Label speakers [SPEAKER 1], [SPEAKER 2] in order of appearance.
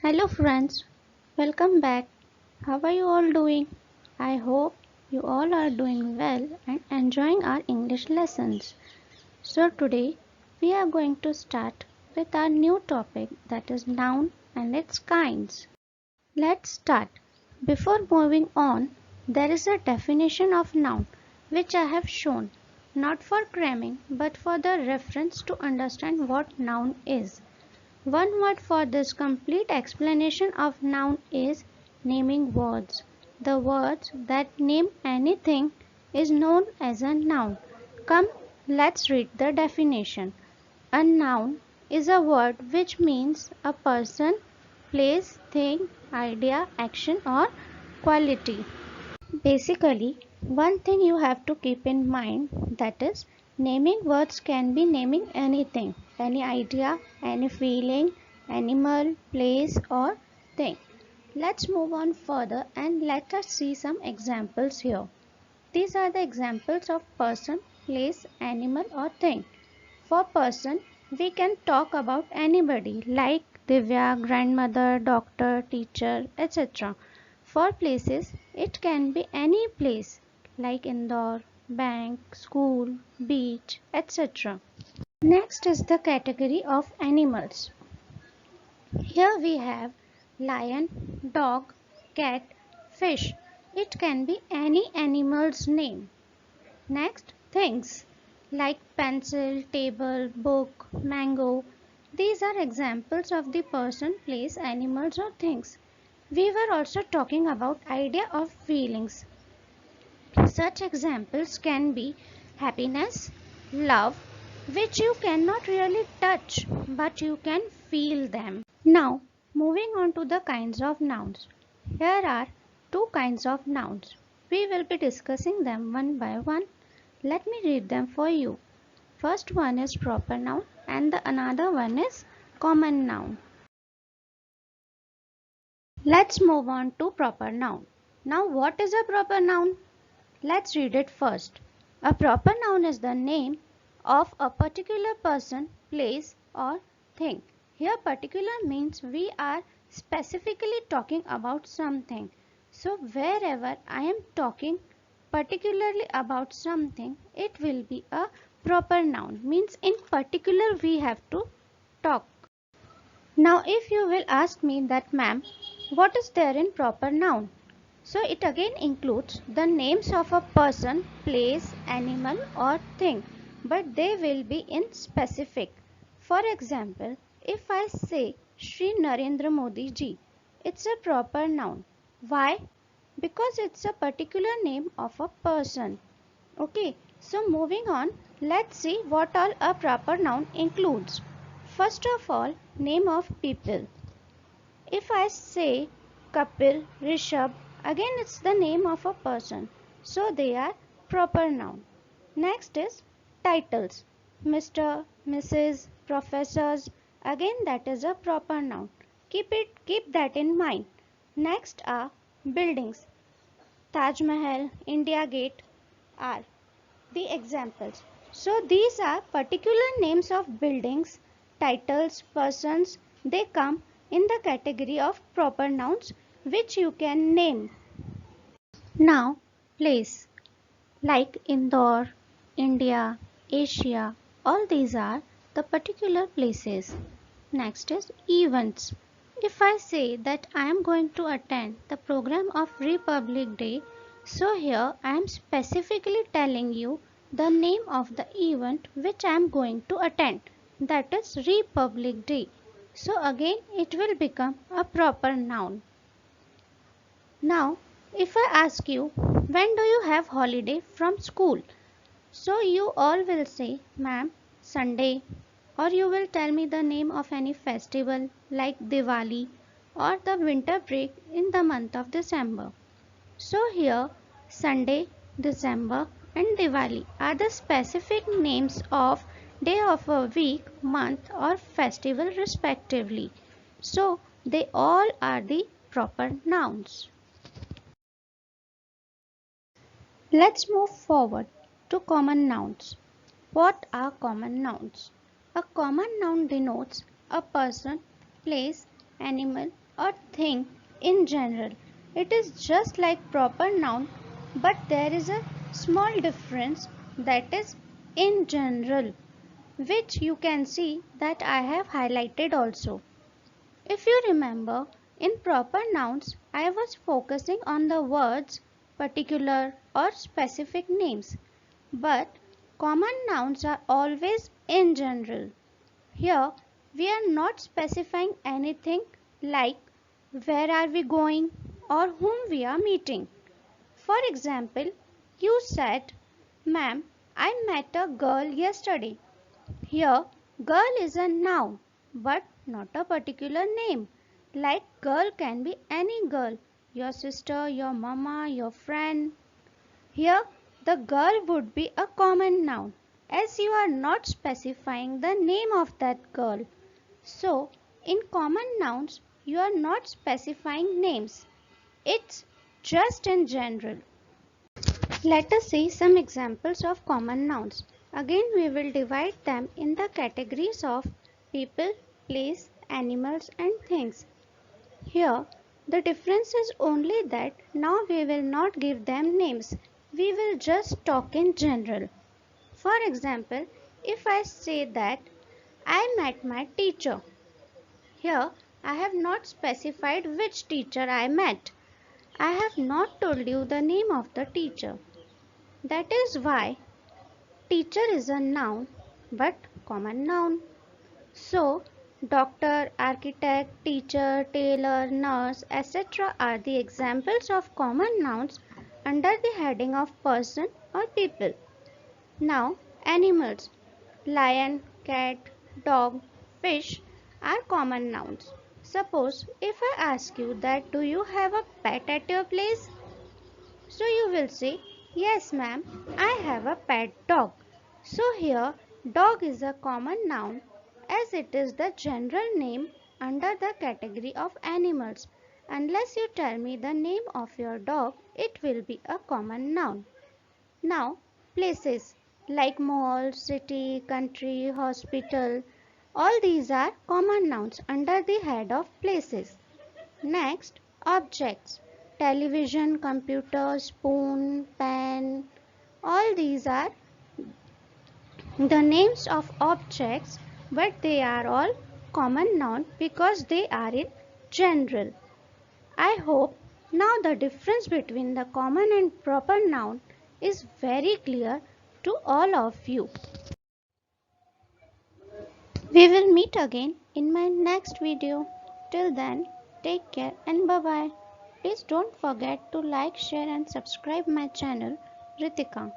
[SPEAKER 1] Hello friends, welcome back. How are you all doing? I hope you all are doing well and enjoying our English lessons. So today we are going to start with our new topic, that is noun and its kinds. Let's start. Before moving on, there is a definition of noun which I have shown, not for cramming but for the reference to understand what noun is. One word for this complete explanation of noun is naming words. The words that name anything is known as a noun. Come, let's read the definition. A noun is a word which means a person, place, thing, idea, action or quality. Basically, one thing you have to keep in mind, that is naming words can be naming anything, any idea, any feeling, animal, place or thing. Let's move on further and let us see some examples here. These are the examples of person, place, animal or thing. For person, we can talk about anybody like Divya, grandmother, doctor, teacher, etc. For places, it can be any place like Indore, bank, school, beach, etc. Next is the category of animals. Here we have lion, dog, cat, fish. It can be any animal's name. Next, things like pencil, table, book, mango. These are examples of the person, place, animals or things. We were also talking about idea of feelings. Such examples can be happiness, love, which you cannot really touch, but you can feel them. Now, moving on to the kinds of nouns. Here are two kinds of nouns. We will be discussing them one by one. Let me read them for you. First one is proper noun and the another one is common noun. Let's move on to proper noun. Now what is a proper noun? Let's read it first. A proper noun is the name of a particular person, place or thing. Here particular means we are specifically talking about something. So wherever I am talking particularly about something, it will be a proper noun. Means in particular we have to talk. Now if you will ask me that ma'am, what is there in proper noun? So it again includes the names of a person, place, animal or thing, but they will be in specific. For example, if I say Shri Narendra Modi ji, it's a proper noun. Why? Because it's a particular name of a person. Okay, so moving on, let's see what all a proper noun includes. First of all, name of people. If I say Kapil, Rishabh, again it's the name of a person. So they are proper noun. Next is titles. Mr., Mrs., professors. Again that is a proper noun. Keep that in mind. Next are buildings. Taj Mahal, India Gate are the examples. So these are particular names of buildings, titles, persons. They come in the category of proper nouns which you can name. Now, place like Indore, India, Asia, all these are the particular places. Next is events. If I say that I am going to attend the program of Republic Day, so here I am specifically telling you the name of the event which I am going to attend, that is Republic Day. So again it will become a proper noun. Now, if I ask you, when do you have holiday from school? So you all will say, ma'am, Sunday. Or you will tell me the name of any festival like Diwali or the winter break in the month of December. So here, Sunday, December and Diwali are the specific names of day of a week, month or festival respectively. So they all are the proper nouns. Let's move forward to common nouns. What are common nouns? A common noun denotes a person, place, animal or thing in general. It is just like proper noun, but there is a small difference, that is in general, which you can see that I have highlighted also. If you remember, in proper nouns, I was focusing on the words particular or specific names, but common nouns are always in general. Here, we are not specifying anything like where are we going or whom we are meeting. For example, you said, "Ma'am, I met a girl yesterday." Here, girl is a noun but not a particular name. Like girl can be any girl, your sister, your mama, your friend. Here, the girl would be a common noun as you are not specifying the name of that girl. So, in common nouns, you are not specifying names. It's just in general. Let us see some examples of common nouns. Again, we will divide them in the categories of people, place, animals, and things. Here, the difference is only that now we will not give them names. We will just talk in general. For example, if I say that I met my teacher, here I have not specified which teacher I met. I have not told you the name of the teacher. That is why teacher is a noun but common noun. So, doctor, architect, teacher, tailor, nurse, etc. are the examples of common nouns under the heading of person or people. Now, animals. Lion, cat, dog, fish are common nouns. Suppose if I ask you that do you have a pet at your place? So you will say, "Yes, ma'am, I have a pet dog." So here, dog is a common noun as it is the general name under the category of animals. Unless you tell me the name of your dog, it will be a common noun. Now, places like mall, city, country, hospital, all these are common nouns under the head of places. Next, objects. Television, computer, spoon, pen, all these are the names of objects, but they are all common noun because they are in general. I hope now the difference between the common and proper noun is very clear to all of you. We will meet again in my next video. Till then, take care and bye bye. Please don't forget to like, share and subscribe my channel Ritika.